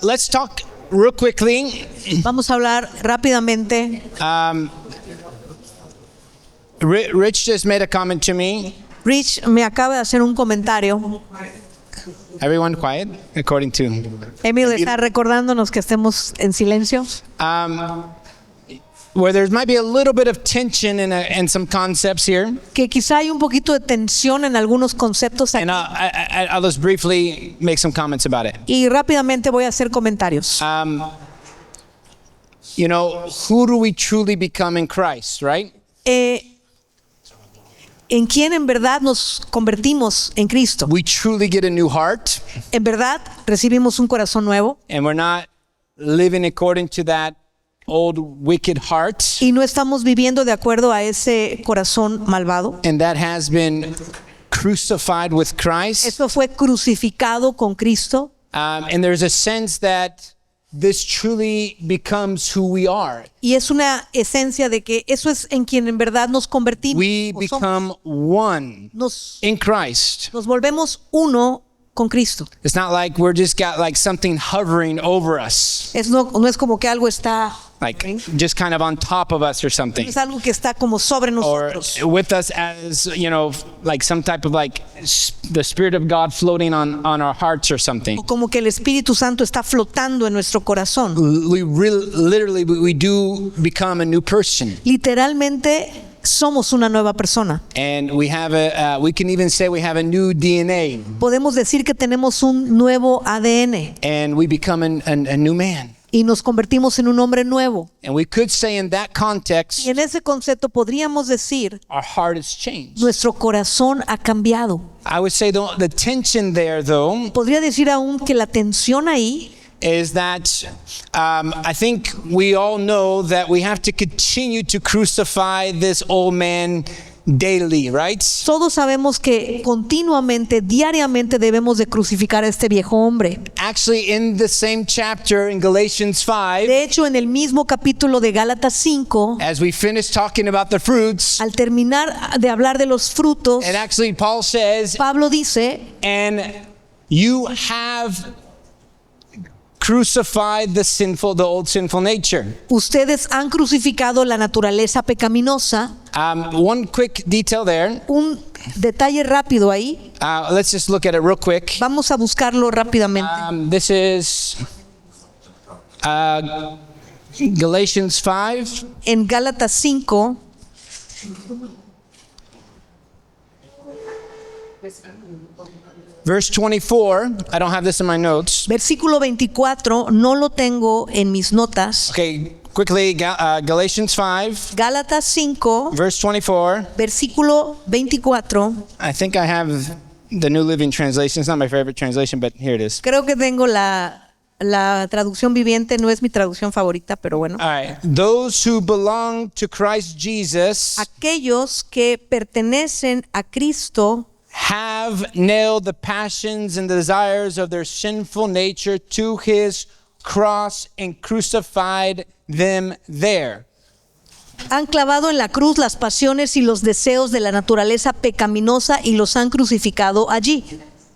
let's talk real quickly. Vamos a hablar rápidamente. Rich just made a comment to me. Rich me acaba de hacer un comentario. Everyone quiet, according to. Emil está recordándonos que estemos en silencio. Where there might be a little bit of tension in some concepts here. Que quizá hay un poquito de tensión en algunos conceptos aquí. And I'll just briefly make some comments about it. Y rápidamente voy a hacer comentarios. You know, who do we truly become in Christ, right? En quién en verdad nos convertimos en Cristo. We truly get a new heart. En verdad recibimos un corazón nuevo. And we're not living according to that old wicked heart. Y no estamos viviendo de acuerdo a ese corazón malvado. And that has been crucified with Christ. Esto fue crucificado con Cristo. And there's a sense that this truly becomes who we are. Y es una esencia de que eso es en quien en verdad nos convertimos. We become one Nos in Christ. volvemos uno con Cristo. It's not like we're just got like something hovering over us, No es como que algo está, like just kind of on top of us or something, es algo que está como sobre or nosotros. with us as, you know, like some type of like the Spirit of God floating on our hearts or something. O como que el Espíritu Santo está flotando en nuestro corazón. We literally we do become a new person. Literalmente somos una nueva persona. And we have we can even say we have a new DNA. Podemos decir que tenemos un nuevo ADN And we become a new man. y nos convertimos en un hombre nuevo. And we could say in that context, Y en ese concepto podríamos decir, our heart has changed. nuestro corazón ha cambiado. I would say the tension there, though, Podría decir aún que la tensión ahí is that I think we all know that we have to continue to crucify this old man daily, right? todos sabemos que continuamente, diariamente debemos de crucificar a este viejo hombre. Actually, in the same chapter in Galatians 5, De hecho, en el mismo capítulo de Gálatas 5, as we finish talking about the fruits, al terminar de hablar de los frutos, and actually Paul says, Pablo dice, and you have crucified the old sinful nature. ustedes han crucificado la naturaleza pecaminosa. One quick detail there. Un detalle rápido ahí, Let's just look at it real quick. vamos a buscarlo rápidamente. This is Galatians 5. En Gálatas 5, Verse 24. I don't have this in my notes. versículo 24, no lo tengo en mis notas. Okay, quickly, Galatians 5, Gálatas 5, verse 24. versículo 24. I think I have the New Living Translation. It's not my favorite translation, but here it is. Creo que tengo la traducción viviente, no es mi traducción favorita, pero bueno. All right. Those who belong to Christ Jesus Aquellos que pertenecen a Cristo have nailed the passions and desires of their sinful nature to his cross and crucified them there. han clavado en la cruz las pasiones y los deseos de la naturaleza pecaminosa y los han crucificado allí.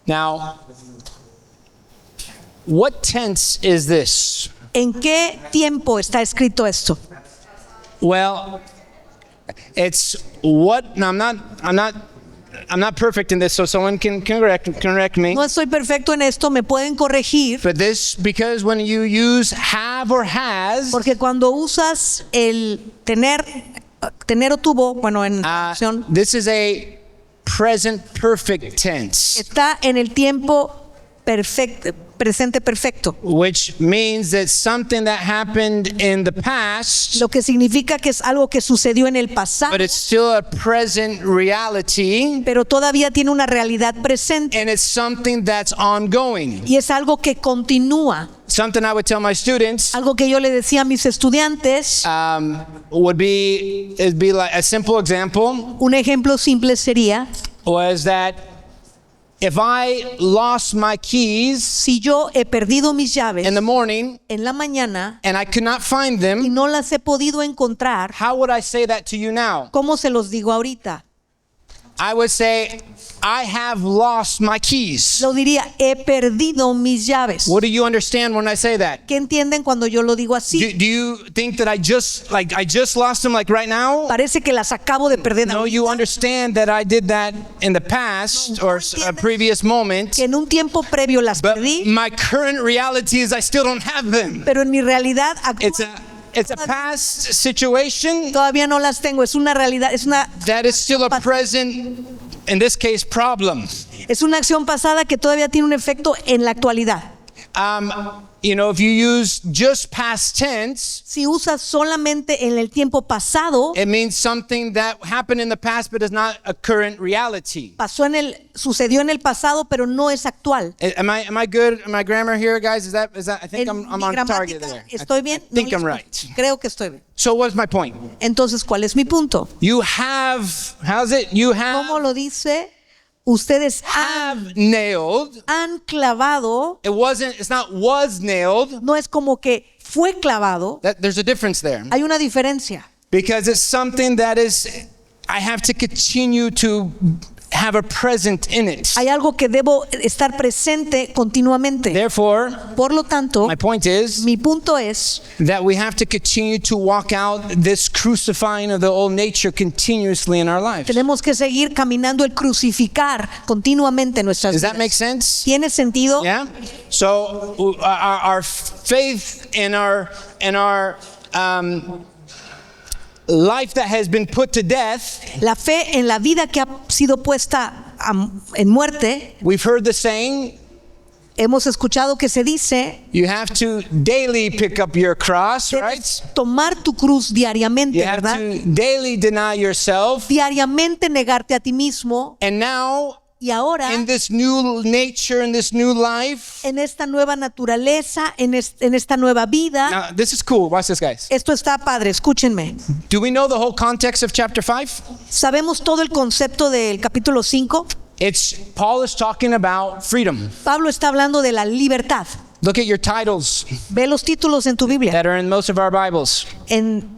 Now, what tense is this? ¿En qué tiempo está escrito esto? Well, it's what. Now, I'm not perfect in this, so someone can correct me. No estoy perfecto en esto, me pueden corregir, But this, because when you use have or has, porque cuando usas el tener o tuvo, bueno, en traducción, this is a present perfect tense, está en el tiempo perfecto, presente perfecto, which means that something that happened in the past, lo que significa que es algo que sucedió en el pasado, but it's still a present reality, pero todavía tiene una realidad presente and it's something that's ongoing. y es algo que continúa. Something I would tell my students Algo que yo le decía a mis estudiantes, it'd be like a simple example un ejemplo simple sería, was that if I lost my keys si yo he perdido mis llaves in the morning en la mañana and I could not find y them, no las he podido encontrar, how would I say that to you now? ¿cómo se los digo ahorita? I would say, I have lost my keys. Lo diría, he perdido mis llaves. What do you understand when I say that? ¿Qué entienden cuando yo lo digo así? Do you think that I just lost them like right now? Parece que las acabo de perder. No, you understand that I did that in the past or a previous moment. Que en un tiempo previo las But perdí, my current reality is I still don't have them. pero en mi realidad It's a past situation todavía no las tengo. Es una realidad, es that is still a present, in this case, problem. una acción pasada que todavía tiene un efecto en la actualidad. If you use just past tense, Si usas solamente en el tiempo pasado, it means something that happened in the past but is not a current reality. sucedió en el pasado, pero no es actual. Am I good? Am I grammar here, guys? Is that? I think I'm Mi on target gramática, there. ¿estoy bien? I think No, I'm right. Creo que estoy bien. So what's my point? Entonces, ¿cuál es mi punto? You have, how's it? You ¿Cómo have lo dice? Ustedes han nailed. clavado, It's not was nailed. no es como que fue clavado. There's a difference there. Hay una diferencia. Because it's something that I have to continue to have a present in it. Hay algo que debo estar presente continuamente. Therefore, Por lo tanto, my point is mi punto es that we have to continue to walk out this crucifying of the old nature continuously in our lives. tenemos que seguir caminando el crucificar continuamente nuestras Does that make vidas. sense? ¿Tiene sentido? Yeah? So our faith and our life that has been put to death, La fe en la vida que ha sido puesta en muerte, we've heard the saying, hemos escuchado que se dice, you have to daily pick up your cross, right? debes tomar tu cruz diariamente, You have ¿verdad? to daily deny yourself. Diariamente negarte a ti mismo. And now, Y ahora, in this new nature, in this new life, en esta nueva naturaleza, en esta nueva vida, now this is cool. Watch this, guys. esto está padre, escúchenme. Do we know the whole context of chapter 5? ¿Sabemos todo el concepto del capítulo 5? Paul is talking about freedom. Pablo está hablando de la libertad. Look at your titles Ve los títulos en tu Biblia. that are in most of our Bibles. En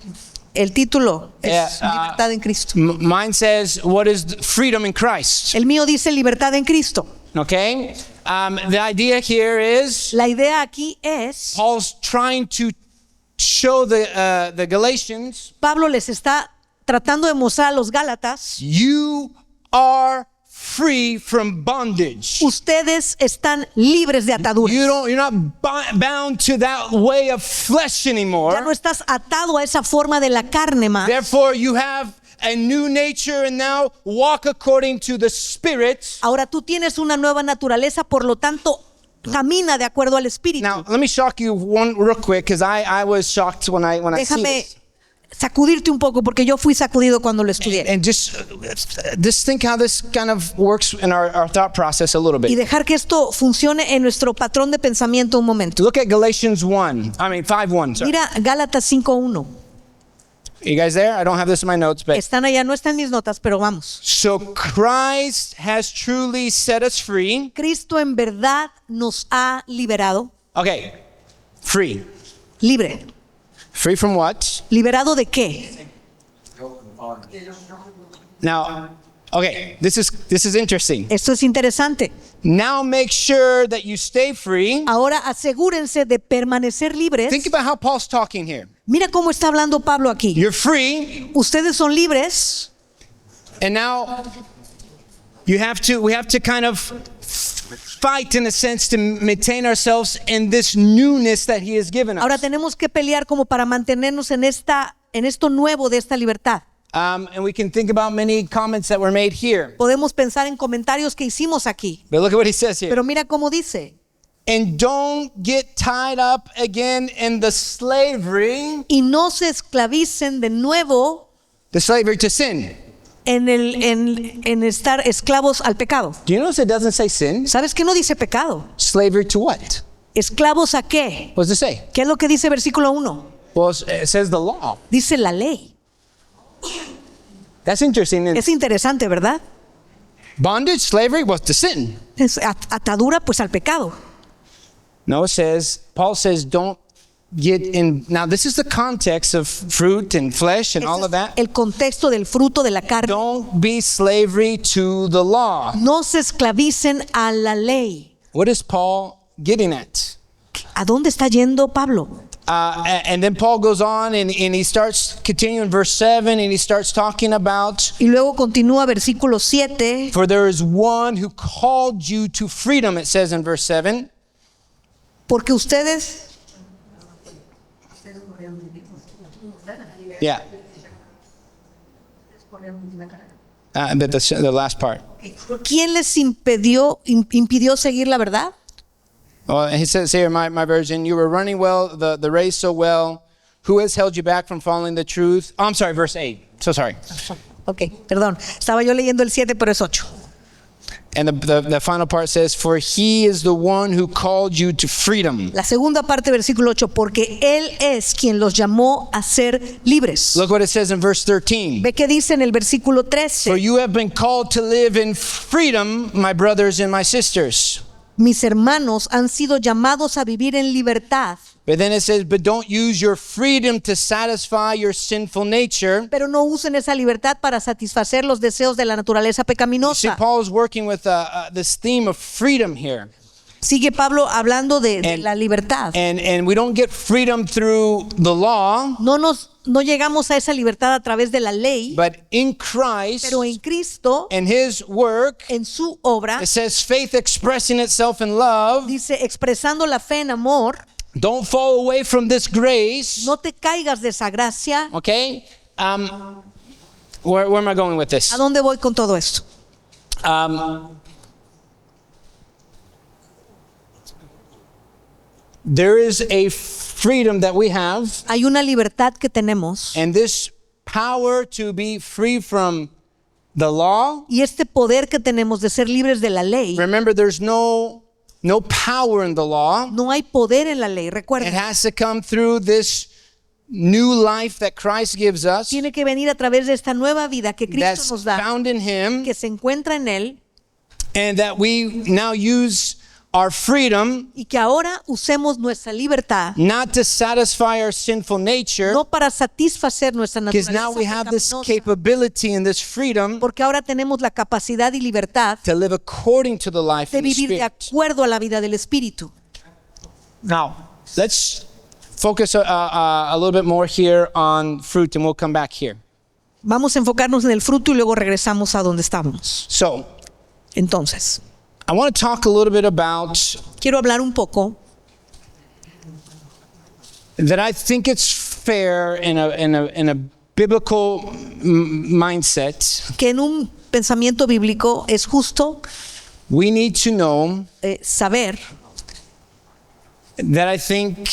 el título es Yeah, libertad en Cristo. Mine says, what is freedom in Christ? El mío dice libertad en Cristo. Okay? The idea here is La idea aquí es, Paul's trying to show the Galatians, Pablo les está tratando de mostrar a los Gálatas, you are free from bondage. ustedes están libres de ataduras. You're not bound to that way of flesh Ya no anymore. estás atado a esa forma de la carne más. Therefore, you have a new nature and now walk according to the Spirit. Ahora tú tienes una nueva naturaleza, por lo tanto, camina de acuerdo al Espíritu. Now, let me shock you one real quick, because I was shocked when I see Déjame this. sacudirte un poco, porque yo fui sacudido cuando lo estudié. And just think how this kind of works in our thought process a little Y bit. dejar que esto funcione en nuestro patrón de pensamiento un momento. Look at Galatians 5:1. Sorry. Mira Gálatas 5:1. You guys there? I don't have this in my notes, but Están allá, no están en mis notas, pero vamos. so Christ has truly set us free. Cristo en verdad nos ha liberado. Okay, free. Libre. Free from what? ¿Liberado de qué? Now, okay, this is interesting. Esto es interesante. Now make sure that you stay free. Ahora asegúrense de permanecer libres. Think about how Paul's talking here. Mira cómo está hablando Pablo aquí. You're free, Ustedes son libres and now we have to kind of fight in a sense to maintain ourselves in this newness that he has given Ahora us. tenemos que pelear como para mantenernos en esto nuevo de esta libertad. And we can think about many comments that were made here. Podemos pensar en comentarios que hicimos aquí. But look at what he says here. Pero mira cómo dice. And don't get tied up again in the slavery Y no se esclavicen de nuevo to sin. en estar esclavos al pecado. Do you notice it doesn't say sin? ¿Sabes qué no dice pecado? Slavery to what? ¿Esclavos a qué? What does it say? ¿Qué es lo que dice versículo 1? Well, it says the law. Dice la ley. That's interesting. Es interesante, ¿verdad? Bondage, slavery was to sin. Es atadura pues al pecado. No, Paul says, don't get in. Now, this is the context of fruit and flesh and Ese all of es that. el contexto del fruto de la carne. Don't be slavery to the law. No se esclavicen a la ley. What is Paul getting at? ¿A dónde está yendo Pablo? And then Paul goes on and he starts continuing verse 7 and he starts talking about, Y luego continúa versículo 7. for there is one who called you to freedom, it says in verse 7. Porque ustedes, Yeah. But the last part. ¿quién les impidió seguir la verdad? Well, he says here in my version, you were running well, the race so well. Who has held you back from following the truth? Oh, I'm sorry, verse 8. So sorry. Ok, perdón. Estaba yo leyendo el 7, pero es 8. And the final part says, for he is the one who called you to freedom. La segunda parte, versículo 8, porque Él es quien los llamó a ser libres. Look what it says in verse 13. Ve que dice en el versículo For 13, you have been called to live in freedom, my brothers and my sisters. mis hermanos han sido llamados a vivir en libertad, But then it says, but don't use your freedom to satisfy your sinful nature. pero no usen esa libertad para satisfacer los deseos de la naturaleza See, pecaminosa. Paul is working with this theme of freedom here. Sigue Pablo hablando de And- la libertad. And we don't get freedom through the law, No llegamos a esa libertad a través de la ley, but in Christ pero en Cristo, and his work, en su obra, it says faith expressing itself in love. dice, expresando la fe en amor, Don't fall away from this grace. no te caigas de esa gracia. Okay? Where am I going with this? ¿A dónde voy con todo esto? There is a freedom that we have, Hay una libertad que tenemos and this power to be free from the law. y este poder que tenemos de ser libres de la ley. Remember, there's no power in the law. No hay poder en la ley, It recuerden. has to come through this new life that Christ gives us, Tiene que venir a través de esta nueva vida que Cristo that's nos da, found in Him, que se encuentra en Él, and that we now use our freedom y que ahora usemos nuestra libertad not to satisfy our sinful nature, no para satisfacer nuestra because now naturaleza we have this pecaminosa, capability and this freedom porque ahora tenemos la capacidad y libertad to live according to the life de of the vivir de Spirit. acuerdo a la vida del Espíritu. Now, let's focus a little bit more here on fruit, and we'll come back here. Vamos a enfocarnos en el fruto y luego regresamos a donde estábamos. So, Entonces, I want to talk a little bit about quiero hablar un poco that I think it's fair in a biblical mindset. que en un pensamiento bíblico es justo We need to know saber that I think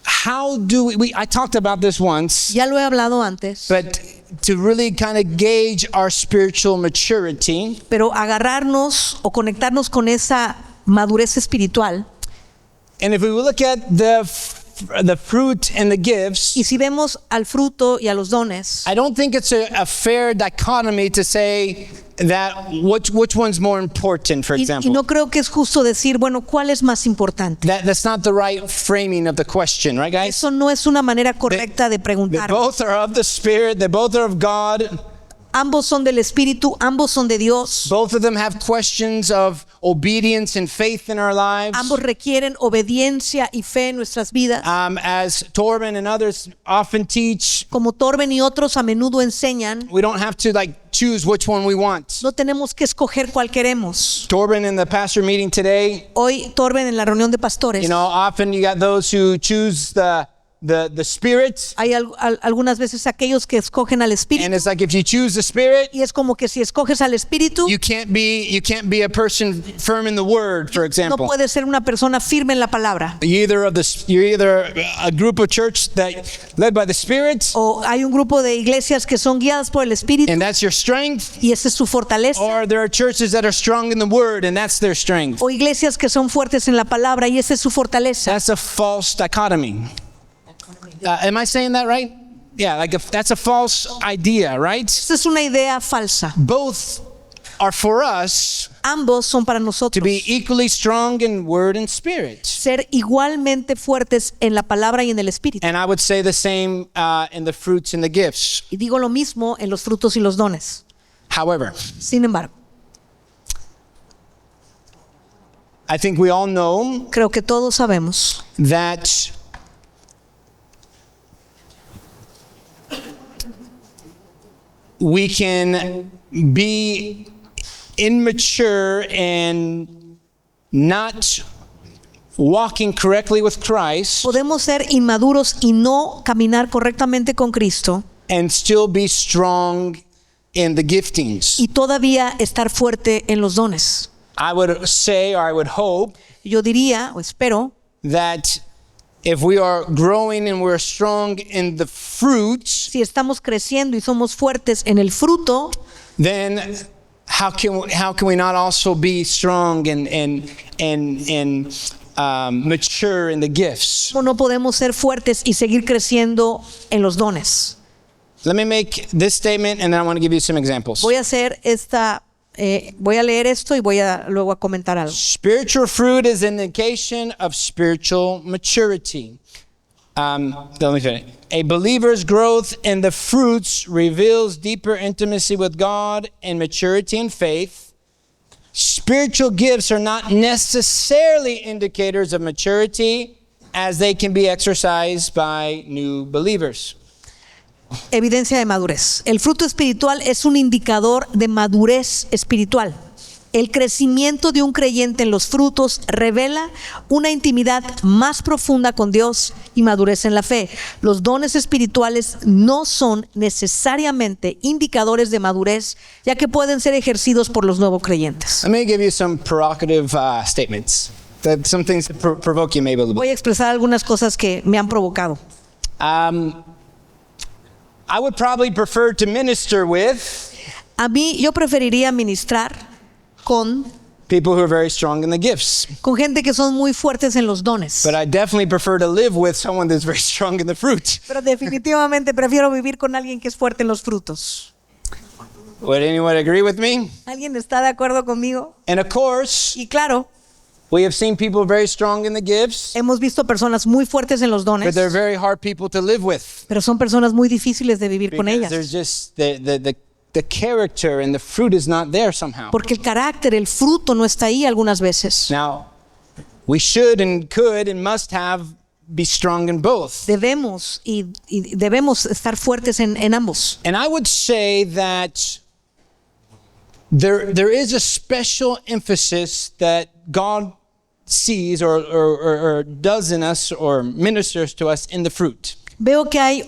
how do we I talked about this once, ya lo he hablado antes, but to really kind of gauge our spiritual maturity, pero agarrarnos o conectarnos con esa madurez espiritual. and if we look at the fruit and the gifts, Y si vemos al fruto y a los dones, I don't think it's a fair dichotomy to say that which one's more important, for y example. no creo que es justo decir, bueno, ¿cuál es más importante? That's not the right framing of the question, right, guys? Eso no es una manera correcta de They preguntar. both are of the Spirit, they both are of God. Ambos son del Espíritu, ambos son de Dios, Both of them have questions of obedience and faith in our lives. ambos requieren obediencia y fe en nuestras vidas. As Torben and others often teach, Como Torben y otros a menudo enseñan, we don't have to choose which one we want. no tenemos que escoger cuál queremos. Torben in the pastor meeting today, Hoy Torben en la reunión de pastores, often you got those who choose the Spirit, hay algunas veces aquellos que escogen al and Espíritu it's like if you choose the Spirit, y es como que si escoges al Espíritu you can't be a person firm in the Word, for no example. puedes ser una persona firme en la palabra. You're either a group of church that led by the Spirit, O hay un grupo de iglesias que son guiadas por el Espíritu and that's your strength, y esa es su fortaleza. or there are churches that are strong in the Word, and that's their strength. O iglesias que son fuertes en la palabra y esa es su fortaleza. That's a false dichotomy. Am I saying that right? Yeah, that's a false idea, right? Esa es una idea falsa. Both are for us Ambos son para to nosotros. be equally strong in word and spirit. Ser igualmente fuertes en la palabra y en el espíritu. And I would say the same in the fruits and the gifts. Y digo lo mismo en los frutos y los dones. However, Sin embargo, I think we all know creo que todos sabemos that we can be immature and not walking correctly with Christ podemos ser inmaduros y no caminar correctamente con Cristo and still be strong in the giftings. y todavía estar fuerte en los dones. I would say, or I would hope, Yo diría o espero that if we are growing and we're strong in the fruits, si estamos creciendo y somos fuertes en el fruto, then how can we not also be strong and mature in the gifts? ¿cómo no podemos ser fuertes y seguir creciendo en los dones? Let me make this statement and then I want to give you some examples. Voy a leer esto y voy a luego a comentar algo. Spiritual fruit is an indication of spiritual maturity. Let me finish. A believer's growth in the fruits reveals deeper intimacy with God and maturity in faith. Spiritual gifts are not necessarily indicators of maturity, as they can be exercised by new believers. Evidencia de madurez. El fruto espiritual es un indicador de madurez espiritual. El crecimiento de un creyente en los frutos revela una intimidad más profunda con Dios y madurez en la fe. Los dones espirituales no son necesariamente indicadores de madurez, ya que pueden ser ejercidos por los nuevos creyentes. Let me give you some provocative statements. Some things to provoke you maybe a little bit. Voy a expresar algunas cosas que me han provocado. I would probably prefer to minister with Yo preferiría ministrar con people who are very strong in the gifts. gente que son muy fuertes en los dones. But I definitely prefer to live with someone that's very strong in the fruit. Pero definitivamente prefiero vivir con alguien que es fuerte en los frutos. Would anyone agree with me? ¿Alguien está de acuerdo conmigo? And of course, Y claro, we have seen people very strong in the gifts, hemos visto personas muy fuertes en los but dones, they're very hard people to live with. pero son personas muy difíciles de vivir con Because there's ellas. just the character and the fruit is not there somehow. Porque el carácter, el fruto no está ahí algunas veces. Now, we should and could and must be strong in both. Debemos estar fuertes en ambos. And I would say that there is a special emphasis that God sees or does in us or ministers to us in the fruit. Veo que hay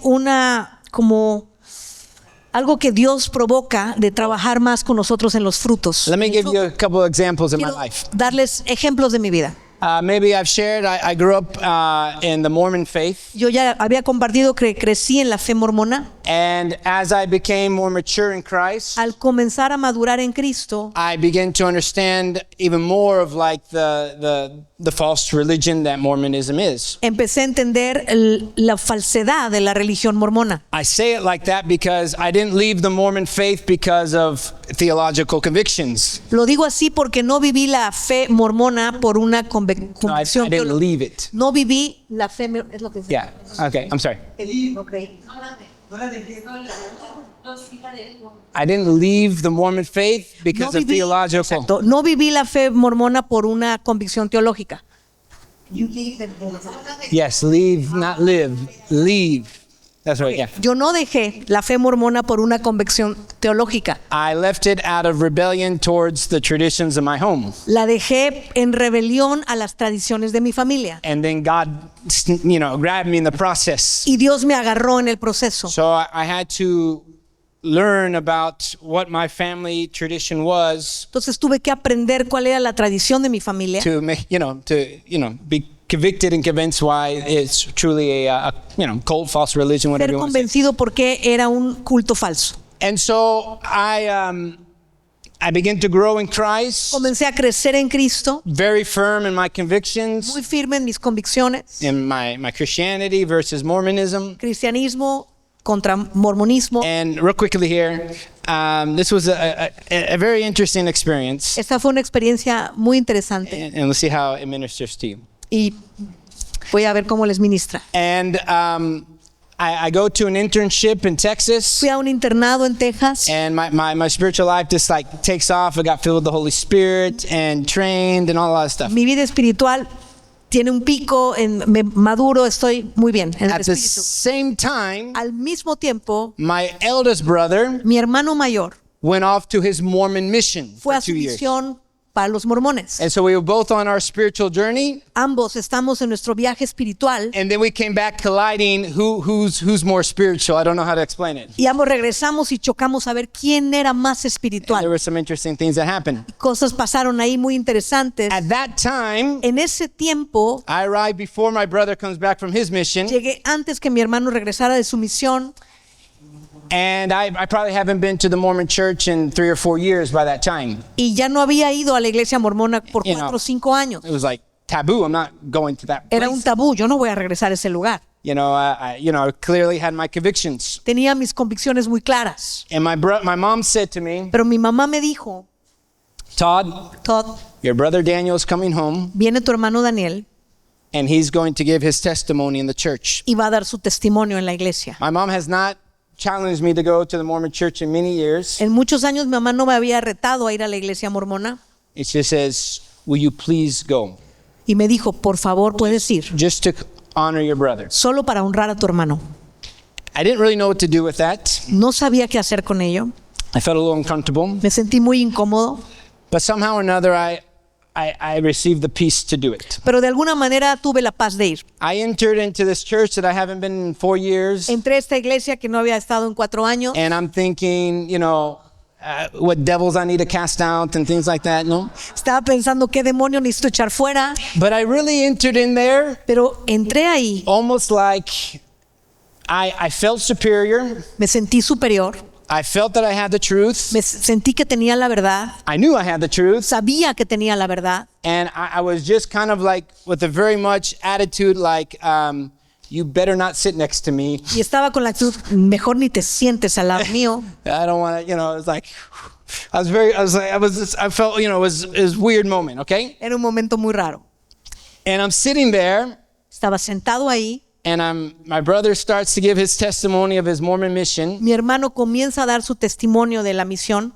algo que Dios provoca de trabajar más con nosotros en los frutos. Let me give you a couple examples in my Quiero life. darles ejemplos de mi vida. Maybe I've shared, I grew up in the Mormon faith. Yo ya había compartido que crecí en la fe mormona. And as I became more mature in Christ, Al comenzar a madurar en Cristo, I began to understand even more of like the false religion that Mormonism is. empecé a entender la falsedad de la religión mormona. I say it like that because I didn't leave the Mormon faith because of theological convictions. Lo digo así porque no viví la fe mormona por una No, I convicción didn't teológica. leave it. No viví la fe, es lo que dice. Yeah. Okay. I'm sorry. Okay. I didn't leave the Mormon faith because No of viví, theological. exacto, no viví la fe mormona por una convicción teológica. Yes. Leave, not live. Leave. That's right. Yeah. Yo no dejé la fe mormona por una convicción teológica. I left it out of rebellion towards the traditions of my home. La dejé en rebelión a las tradiciones de mi familia. And then God, grabbed me in the process. Y Dios me agarró en el proceso. So I had to learn about what my family tradition was Entonces tuve que aprender cuál era la tradición de mi familia to make, be convicted and convinced why it's truly a cold, false religion, whatever ser you want to say. convencido porque era un culto falso. And so I began to grow in Christ, Comencé a crecer en Cristo, very firm in my convictions, muy firme en mis convicciones, in my Christianity versus Mormonism. cristianismo contra mormonismo. And real quickly here, this was a very interesting experience, Esta fue una experiencia muy interesante and let's see how it ministers to you. y voy a ver cómo les ministra. And I go to an internship in Texas, Fui a un internado en Texas and my spiritual life just like takes off. I got filled with the Holy Spirit and trained and all that stuff. mi vida espiritual tiene un pico, me maduro, estoy muy bien en el At the espíritu. same time, Al mismo tiempo, my eldest brother mi hermano mayor went off to his Mormon mission fue for a su 2 years. misión para los mormones. And so we were both on our spiritual journey, Ambos estamos en nuestro viaje espiritual and then we came back colliding. Who's more spiritual? I don't know how to explain it. y ambos regresamos y chocamos a ver quién era más There espiritual. were some interesting things that happened. Cosas pasaron ahí muy interesantes. At that time, En ese tiempo, I arrived before my brother comes back from his mission, llegué antes que mi hermano regresara de su misión and I probably haven't been to the Mormon church in 3 or 4 years by that time. y ya no había ido a la iglesia mormona por You know. 4 o 5 años. It was like taboo. I'm not going to that Era un place. tabú, yo no voy a regresar a ese lugar. I clearly had my convictions. Tenía mis convicciones muy claras. And my mom said to me, Pero mi mamá me dijo, Todd, Todd, your brother Daniel is coming home, viene tu hermano Daniel and he's going to give his testimony in the church. y va a dar su testimonio en la iglesia. My mom has not challenged me to go to the Mormon church in many years. En muchos años mi mamá no me había retado a ir a la iglesia mormona It just says, will you please go? y me dijo, por favor, puedes ir, Just to honor your brother. solo para honrar a tu hermano. I didn't really know what to do with that. No sabía qué hacer con ello, I felt a little uncomfortable. me sentí muy incómodo, But somehow or another, I received the peace to do it. pero de alguna manera tuve la paz de ir. I entered into this church that I haven't been in 4 years. Entré a esta iglesia que no había estado en 4 años And I'm thinking, what devils I need to cast out and things like that, no? estaba pensando qué demonio necesito echar fuera, But I really entered in there pero entré ahí, almost like I felt superior. me sentí superior, I felt that I had the truth. me sentí que tenía la verdad, I knew I had the truth. sabía que tenía la verdad And I was just kind of like with a very much attitude like, you better not sit next to me. y estaba con la actitud, mejor ni te sientes al lado mío. I don't want to, it's like, I felt, it was a weird moment, okay? Era un momento muy raro. And I'm sitting there, Estaba sentado ahí, and my brother starts to give his testimony of his Mormon mission, mi hermano comienza a dar su testimonio de la misión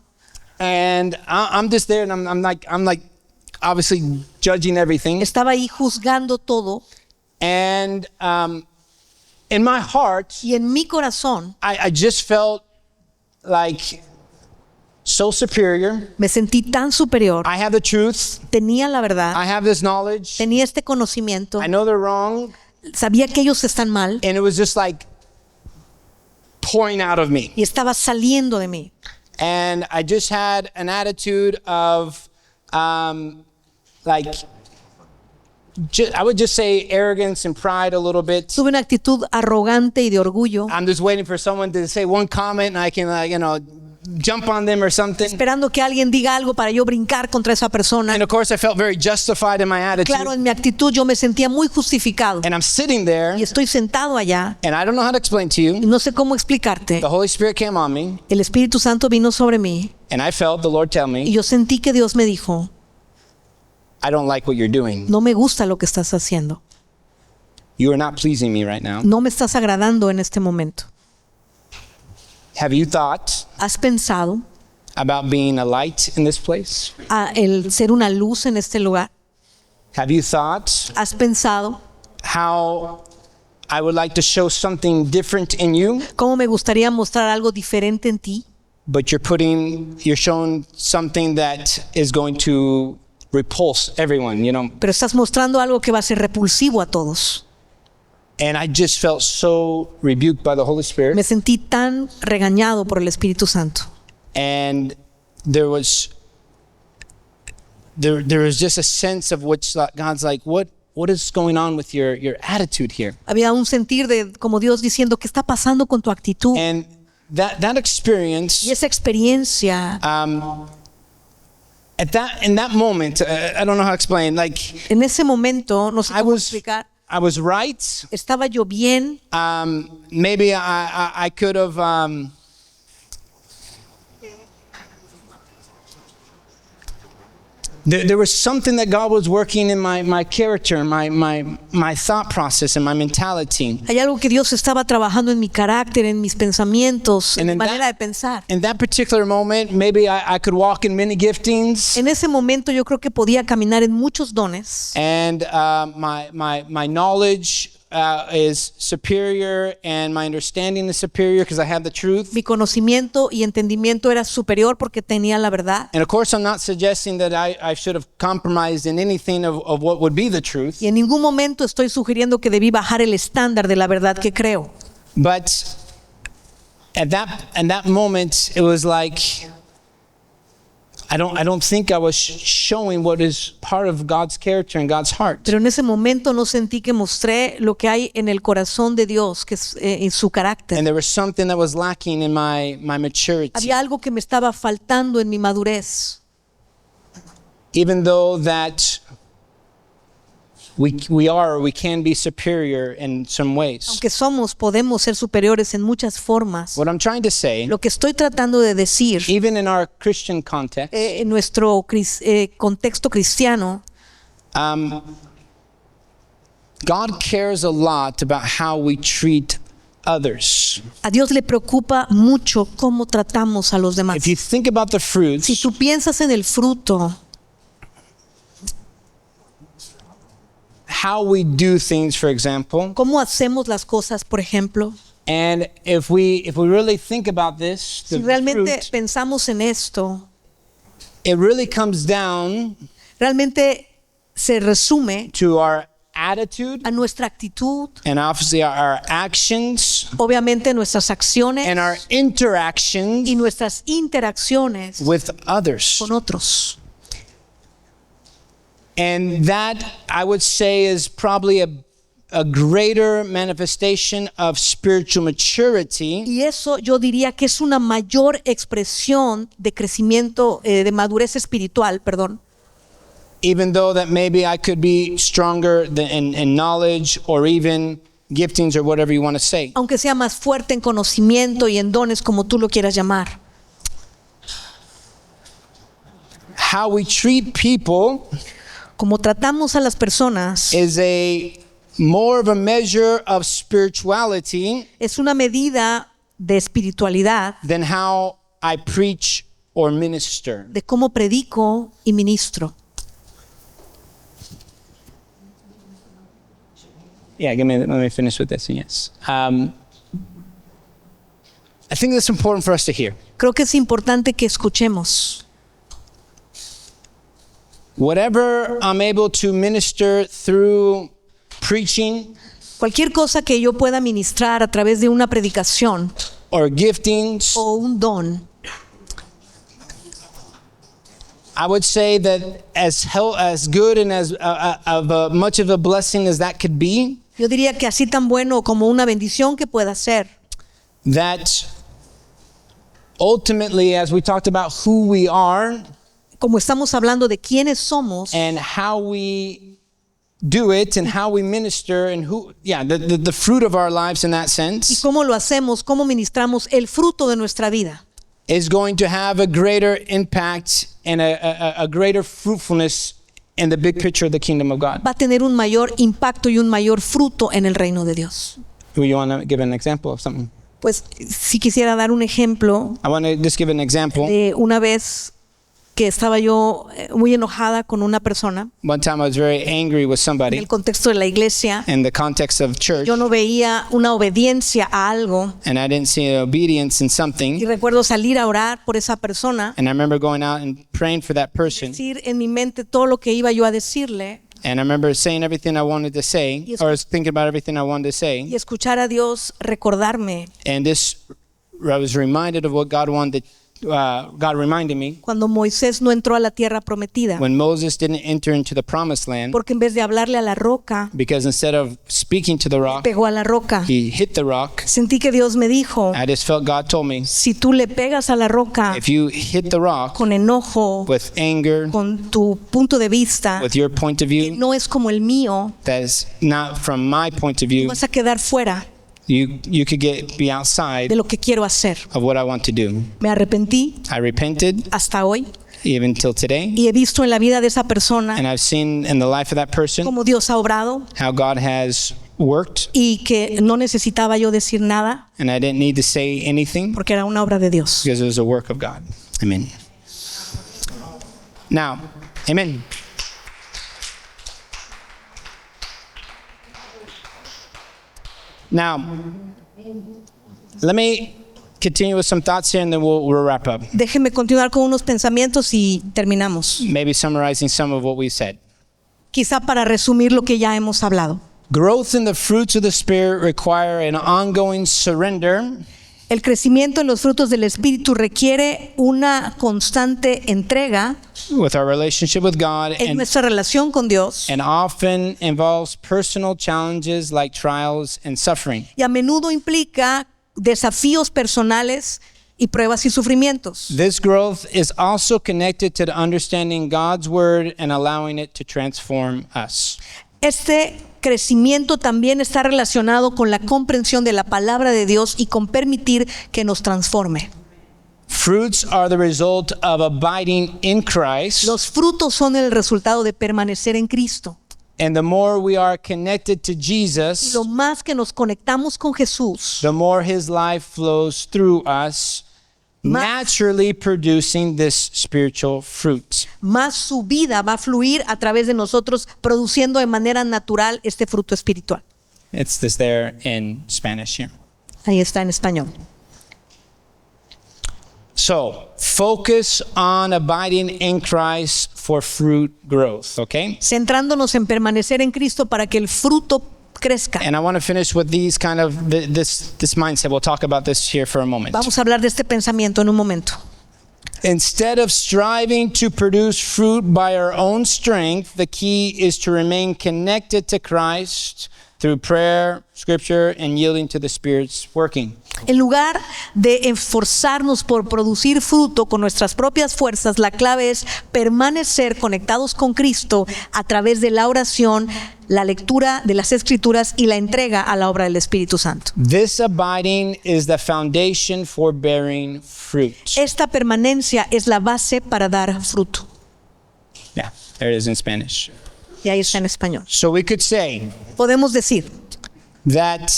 and I'm just there, and I'm like obviously judging everything, estaba ahí juzgando todo and in my heart, y en mi corazón I just felt like so superior. me sentí tan superior, I have the truth. tenía la verdad, I have this knowledge. tenía este conocimiento, I know they're wrong, sabía que ellos están mal and it was just like pouring out of me. y estaba saliendo de mí. And I just had an attitude of like I would just say arrogance and pride a little bit. Tuve una actitud arrogante y de orgullo, I'm just waiting for someone to say one comment and I can jump on them or something. esperando que alguien diga algo para yo brincar contra esa persona. And of course I felt very justified in my attitude. Claro, en mi actitud yo me sentía muy justificado And I'm sitting there y estoy sentado allá and I don't know how to explain to y you. no sé cómo explicarte. The Holy Spirit came on me El Espíritu Santo vino sobre mí and I felt the Lord tell y me, yo sentí que Dios me dijo, I don't like what you're doing. no me gusta lo que estás haciendo, You are not pleasing me right now. no me estás agradando en este momento. Have you thought ¿Has pensado about being a light in this place? el ser una luz en este lugar? Have you thought ¿Has pensado how I would like to show something different in you, cómo me gustaría mostrar algo diferente en ti? but you're showing something that is going to repulse everyone, Pero estás mostrando algo que va a ser repulsivo a todos. And I just felt so rebuked by the Holy Spirit. Me sentí tan regañado por el Espíritu Santo. And there was just a sense of which God's like, what is going on with your attitude here? Había un sentir de como Dios diciendo, ¿qué está pasando con tu actitud? And that experience, Y esa experiencia, in that moment, I don't know how to explain. Like en ese momento, no sé I cómo was explicar, right. estaba yo bien, Maybe I could have there was something that God was working in my character, my thought process, and my mentality. Hay algo que Dios estaba trabajando en mi carácter, en mis pensamientos, en And mi in manera de that- pensar. In that particular moment, maybe I could walk in many giftings, En ese momento yo creo que podía caminar en muchos dones and my knowledge is superior, and my understanding is superior because I have the truth. mi conocimiento y entendimiento era superior porque tenía la verdad. And of course, I'm not suggesting that I should have compromised in anything of what would be the truth. Y en ningún momento estoy sugiriendo que debí bajar el estándar de la verdad que creo. But at that moment, it was like I don't think I was showing what is part of God's character and God's heart. Pero en ese momento no sentí que mostré lo que hay en el corazón de Dios, que es en su carácter. And there was something that was lacking in my maturity. Había algo que me estaba faltando en mi madurez. Even though that we can be superior in some ways. Aunque podemos ser superiores en muchas formas. What I'm trying to say, Lo que estoy tratando de decir even in our Christian context, en nuestro contexto cristiano, God cares a lot about how we treat others. a Dios le preocupa mucho cómo tratamos a los demás. If you think about the fruits, Si tú piensas en el fruto, how we do things, for example, cómo hacemos las cosas, por ejemplo, and if we really think about this, si the realmente fruit, pensamos en esto, it really comes down realmente se resume to our attitude a nuestra actitud, and obviously our actions obviamente nuestras acciones and our interactions y nuestras interacciones with others. con otros. And that, I would say, is probably a greater manifestation of spiritual maturity Y eso yo diría que es una mayor expresión de crecimiento, de madurez espiritual, perdón. even though that maybe I could be stronger in knowledge or even giftings or whatever you want to say. Aunque sea más fuerte en conocimiento y en dones, como tú lo quieras llamar. How we treat people Como tratamos a las personas is more of a measure of spirituality es una medida de espiritualidad, than how I preach or minister. de cómo predico y ministro. Yeah, let me finish with this. Yes. I think that's important for us to hear. Creo que es importante que escuchemos. Whatever I'm able to minister through preaching Cualquier cosa que yo pueda ministrar a través de una predicación or giftings, o un don, I would say that as good and as much of a blessing as that could be, yo diría que así tan bueno como una bendición que pueda ser, that ultimately, as we talked about who we are como estamos hablando de quiénes somos and how we do it and how we minister and the fruit of our lives in that y sense cómo lo hacemos, cómo ministramos el fruto de nuestra vida, is going to have a greater impact and a greater fruitfulness in the big picture of the kingdom of God. va a tener un mayor impacto y un mayor fruto en el reino de Dios. Do you want to give an example of something? Pues si quisiera dar un ejemplo I want to just give an example. de una vez que estaba yo muy enojada con una persona One time I was very angry with en somebody el contexto de la iglesia. in the context of church, Yo no veía una obediencia a algo and I didn't see obedience in y something. recuerdo salir a orar por esa persona, And I remember going out and praying for that person. decir en mi mente todo lo que iba yo a decirle And I remember saying everything I wanted to say, Yes. or I was thinking about everything I wanted to y say. escuchar a Dios recordarme And I was reminded of what God God reminded me cuando Moisés no entró a la tierra prometida, when Moses didn't enter into the promised land, porque en vez de hablarle a la roca, because instead of speaking to the rock, pegó a la roca. he hit the rock. Sentí que Dios me dijo, I just felt God told me, si tú le pegas a la roca if you hit the rock con enojo, with anger, con tu punto de vista, with your point of view, no es como el mío, that is not from my point of view, vas a quedar fuera you could be de outside lo que quiero hacer. of what I want to do. Me arrepentí I repented, hasta hoy even till today. y he visto en la vida de esa persona And I've seen in the life of that person cómo Dios ha obrado how God has worked, y que no necesitaba yo decir nada and I didn't need to say anything porque era una obra de Dios. because it was a work of God. Amen. Now, amen. Now, let me continue with some thoughts here and then we'll wrap up. Déjeme continuar con unos pensamientos y terminamos. Maybe summarizing some of what we said. Quizá para resumir lo que ya hemos hablado. Growth in the fruits of the Spirit require an ongoing surrender El crecimiento en los frutos del Espíritu requiere una constante entrega with our relationship with God en nuestra relación con Dios and often involves personal challenges like trials and suffering. y a menudo implica desafíos personales y pruebas y sufrimientos. This growth is also connected to the understanding God's word and allowing it to transform us. Este crecimiento también está relacionado con la comprensión de la palabra de Dios y con permitir que nos transforme. Fruits are the result of abiding in Christ, Los frutos son el resultado de permanecer en Cristo. and the more we are connected to Y Jesus, lo más que nos conectamos con Jesús, the more his life flows through us, naturally producing this spiritual fruit. más su vida va a fluir a través de nosotros, produciendo de manera natural este fruto espiritual. It's this there in Spanish here. Ahí está en español. So, focus on abiding in Christ for fruit growth, okay? Centrándonos en permanecer en Cristo para que el fruto crezca. And I want to finish with these kind of this mindset. We'll talk about this here for a moment. Vamos a hablar de este pensamiento en un momento. Instead of striving to produce fruit by our own strength, the key is to remain connected to Christ through prayer, scripture, and yielding to the Spirit's working. En lugar de esforzarnos por producir fruto con nuestras propias fuerzas, la clave es permanecer conectados con Cristo a través de la oración, la lectura de las Escrituras y la entrega a la obra del Espíritu Santo. This abiding is the foundation for bearing fruit. Esta permanencia es la base para dar fruto. Yeah, there it is in Spanish. Y ahí está en español. So we could say Podemos decir that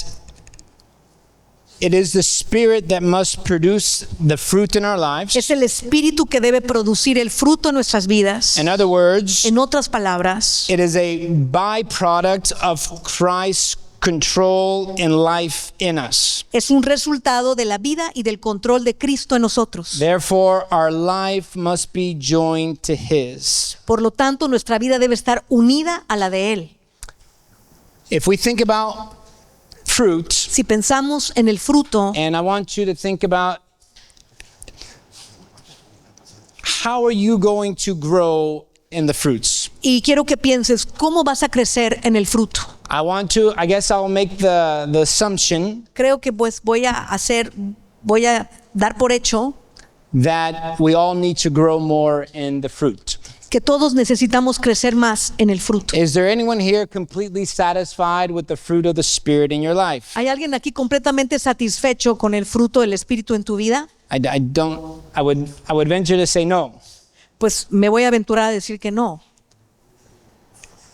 it is the Spirit that must produce the fruit in our lives. es el Espíritu que debe producir el fruto en nuestras vidas. In other words, En otras palabras, it is a byproduct of Christ's control and life in us. es un resultado de la vida y del control de Cristo en nosotros. Therefore, our life must be joined to His. Por lo tanto, nuestra vida debe estar unida a la de Él. If we think about fruit, Si pensamos en el fruto, and I want you to think about how are you going to grow in the fruits? y quiero que pienses, ¿cómo vas a crecer en el fruto? I guess I'll make the assumption Creo que pues voy a dar por hecho that we all need to grow more in the fruit. que todos necesitamos crecer más en el fruto. Is there anyone here completely satisfied with the fruit of the Spirit in your life? ¿Hay alguien aquí completamente satisfecho con el fruto del Espíritu en tu vida? I would venture to say no. Pues me voy a aventurar a decir que no.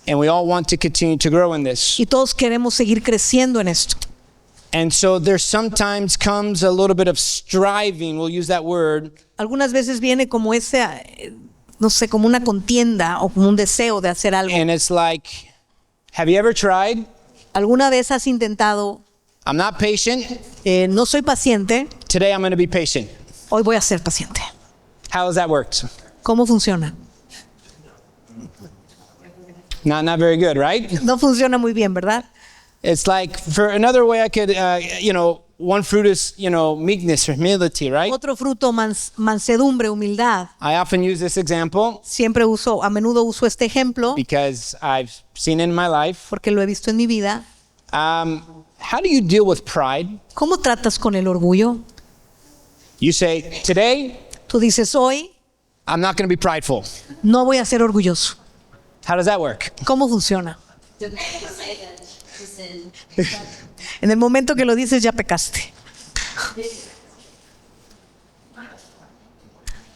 And we all want to continue to grow in this. Y todos queremos seguir creciendo en esto. And so there sometimes comes a little bit of striving, we'll use that word, Algunas veces viene como no sé, como una contienda o como un deseo de hacer algo. and it's like, have you ever tried? ¿Alguna vez has intentado, I'm not patient. no soy paciente, Today I'm going to be patient. hoy voy a ser paciente? How has that worked? ¿Cómo funciona? Not very good, right? No funciona muy bien, ¿verdad? It's like, for another way I could, one fruit is, meekness or humility, right? Otro fruto, mansedumbre, humildad. I often use this example A menudo uso este ejemplo because I've seen it in my life. porque lo he visto en mi vida. How do you deal with pride? ¿Cómo tratas con el orgullo? You say, today, Tú dices, hoy I'm not going to be prideful. no voy a ser orgulloso. How does that work? ¿Cómo funciona? En el momento que lo dices ya pecaste.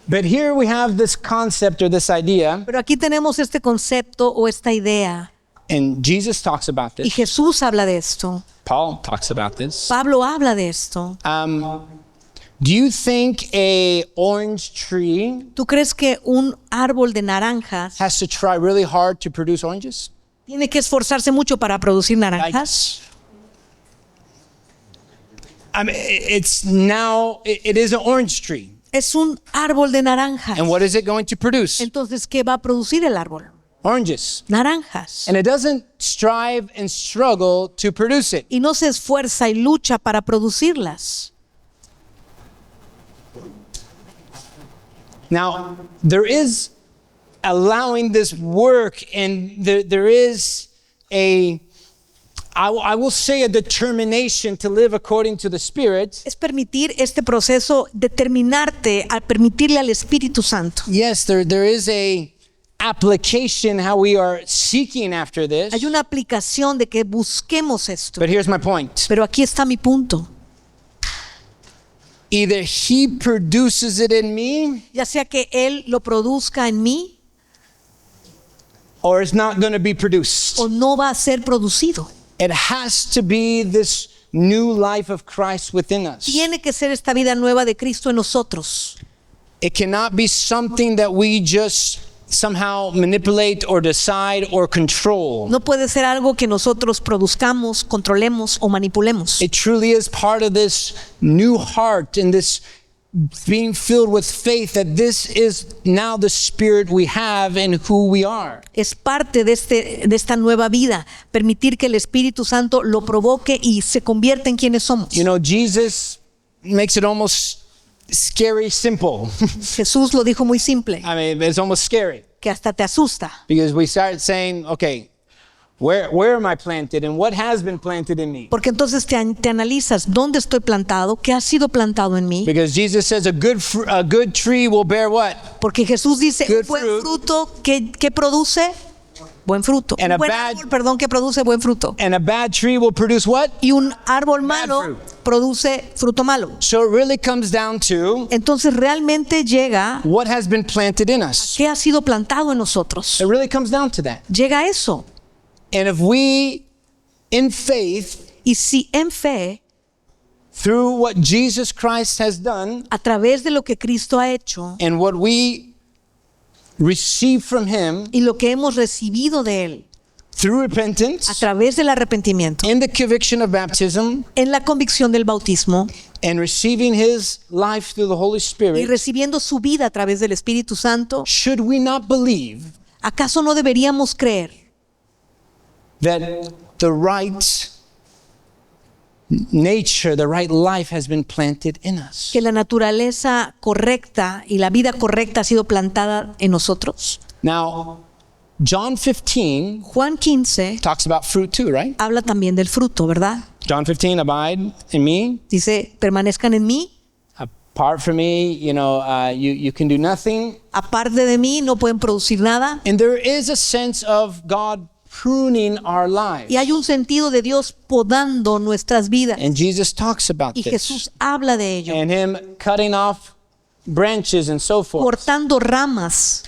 But here we have this concept or this idea, Pero aquí tenemos este concepto o esta idea. and Jesus talks about Y this. Jesús habla de esto. Paul talks about this. Pablo habla de esto. Do you think a orange tree ¿Tú crees que un árbol de naranjas has to try really hard to produce oranges? tiene que esforzarse mucho para producir naranjas? I mean, it is an orange tree. Es un árbol de naranjas. And what is it going to produce? Entonces, ¿qué va a producir el árbol? Oranges. Naranjas. And it doesn't strive and struggle to produce it. Y no se esfuerza y lucha para producirlas. Now, there is allowing this work, and there is I will say a determination to live according to the Spirit. Es permitir este proceso, determinarte al permitirle al Espíritu Santo. Yes, there is a application how we are seeking after this. Hay una aplicación de que busquemos esto. But here's my point. Pero aquí está mi punto. Either he produces it in me, Ya sea que Él lo produzca en mí or it's not going to be produced. o no va a ser producido. It has to be this new life of Christ within us. Tiene que ser esta vida nueva de Cristo en nosotros. It cannot be something that we just somehow manipulate or decide or control. No puede ser algo que nosotros produzcamos, controlemos o manipulemos. It truly is part of this new heart and this being filled with faith that this is now the spirit we have and who we are. Es parte de esta nueva vida, permitir que el Espíritu Santo lo provoque y se convierta en quienes somos. You know, Jesus makes it almost scary simple. Jesús lo dijo muy simple, I mean, it's almost scary que hasta te asusta. because we start saying, okay, where am I planted and what has been planted in me? Porque entonces te analizas dónde estoy plantado, qué ha sido plantado en mí. Because Jesus says a good tree will bear what? Porque Jesús dice, Good buen fruit. fruto, ¿qué produce? Buen fruto. And a Buen bad- árbol, perdón, que produce buen fruto. And a bad tree will produce what? Y un árbol malo fruit. produce fruto malo. So it really comes down to Entonces realmente llega what has been planted in us. qué ha sido plantado en nosotros. It really comes down to that. Llega a eso. And if we, in faith, Y si en fe, through what Jesus Christ has done a través de lo que Cristo ha hecho and what we receive from Him y lo que hemos recibido de Él, through a repentance, través del arrepentimiento, in the conviction of baptism, en la convicción del bautismo and receiving His life through the Holy y Spirit, recibiendo su vida a través del Espíritu Santo, should we not believe ¿acaso no deberíamos creer that the right nature, the right life has been planted in us? que la naturaleza correcta y la vida correcta ha sido plantada en nosotros? Now, John 15 Juan 15 talks about fruit too, right? habla también del fruto, ¿verdad? John 15, abide in me. Dice, permanezcan en mí, Apart from me, you can do nothing. aparte de mí no pueden producir nada. And there is a sense of God pruning our lives. Y hay un sentido de Dios podando nuestras vidas. And Jesus talks about Y this. Jesús habla de ello, And Him cutting off branches and so forth. cortando ramas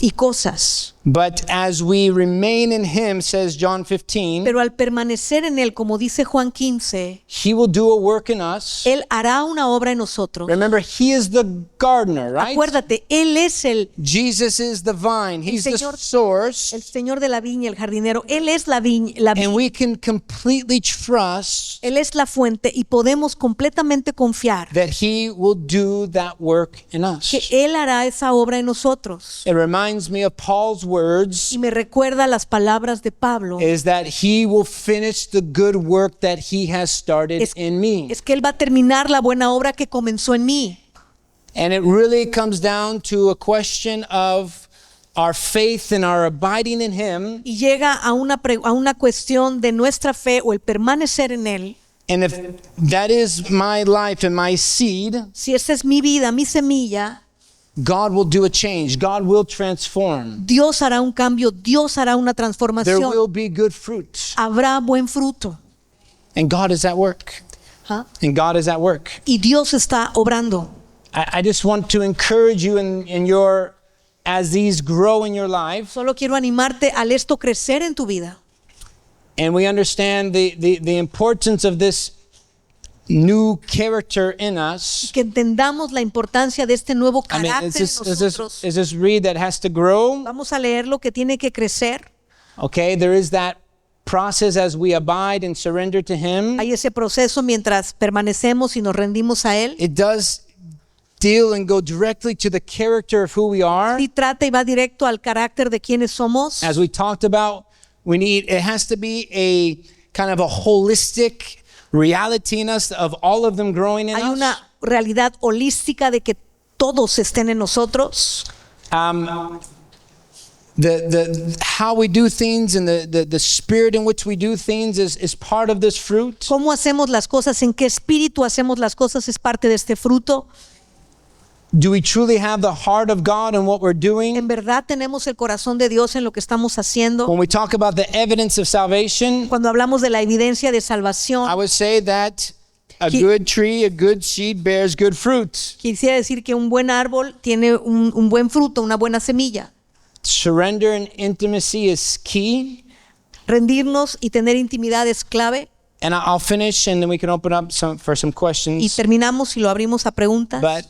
y cosas. But as we remain in Him, says John 15, Pero al permanecer en Él, como dice Juan 15, He will do a work in us. Él hará una obra en nosotros. Remember, He is the gardener, right? Acuérdate, Él es el Jesus is the vine. He's the Señor- source. Señor de la viña, el jardinero. Él es la viña, And we can completely trust Él es la fuente y podemos completamente confiar that He will do that work in que us. Él hará esa obra en nosotros. It reminds me of Paul's words, Y me recuerda las palabras de Pablo. is that He will finish the good work that He has started Es, in me. es que Él va a terminar la buena obra que comenzó en mí. And it really comes down to a question of our faith and our abiding in Him. Y llega a una cuestión de nuestra fe o el permanecer en Él. And if that is my life and my seed, Si esa es mi vida, mi semilla, God will do a change. God will transform. Dios hará un cambio, Dios hará una There transformación. will be good fruit. Habrá buen fruto. And God is at work. ¿Ah? And God is at work. Y Dios está obrando. I just want to encourage you in your, as these grow in your life, Solo quiero animarte al esto crecer en tu vida. and we understand the importance of this new character in us. Que entendamos la importancia de este nuevo I mean, carácter en nosotros. it's this reed that has to grow. Vamos a leer lo que tiene que crecer. Okay, there is that process as we abide and surrender to Him. Hay ese proceso mientras permanecemos y nos rendimos a Él. It does deal and go directly to the character of who we are. Y trata y va directo al carácter de quienes somos. As we talked about, it has to be a kind of a holistic reality in us of all of them growing in Hay us. una realidad holística de que todos estén en nosotros. The how we do things and the spirit in which we do things is part of this fruit. Cómo hacemos las cosas, en qué espíritu hacemos las cosas es parte de este fruto. Do we truly have the heart of God in what we're doing? En verdad tenemos el corazón de Dios en lo que estamos haciendo. When we talk about the evidence of salvation, Cuando hablamos de la evidencia de salvación, I would say that a He- good tree, a good seed bears good fruit. quisiera decir que un buen árbol tiene un buen fruto, una buena semilla. Surrender and intimacy is key. Rendirnos y tener intimidad es clave. And I'll finish and then we can open up for some Y questions. terminamos y lo abrimos a preguntas. But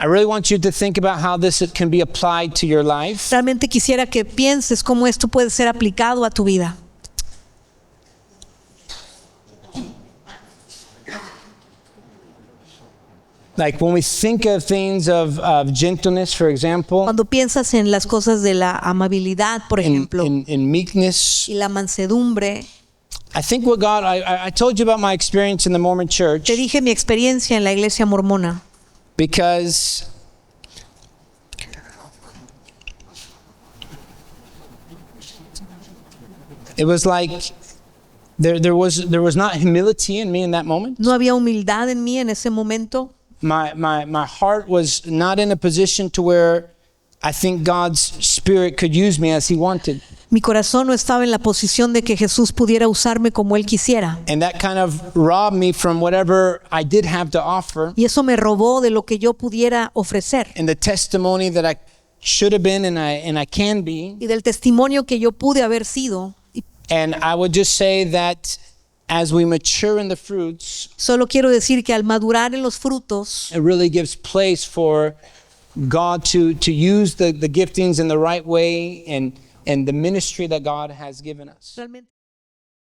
I really want you to think about how this can be applied to your life. Realmente quisiera que pienses cómo esto puede ser aplicado a tu vida. Like when we think of things of gentleness, for example, Cuando piensas en las cosas de la amabilidad, por ejemplo, in meekness, y la mansedumbre, I think what God, I told you about my experience in the Mormon church te dije mi experiencia en la iglesia mormona, because it was like there was not humility in me in that moment. no había humildad en mí en ese momento. My heart was not in a position to where I think God's Spirit could use me as He wanted. Mi corazón no estaba en la posición de que Jesús pudiera usarme como Él quisiera. And that kind of robbed me from whatever I did have to offer Y eso me robó de lo que yo pudiera ofrecer and the testimony that I should have been and I can be. y del testimonio que yo pude haber sido. Y And I would just say that as we mature in the fruits, solo quiero decir que al madurar en los frutos, it really gives place for God to use the giftings in the right way and the ministry that God has given us. realmente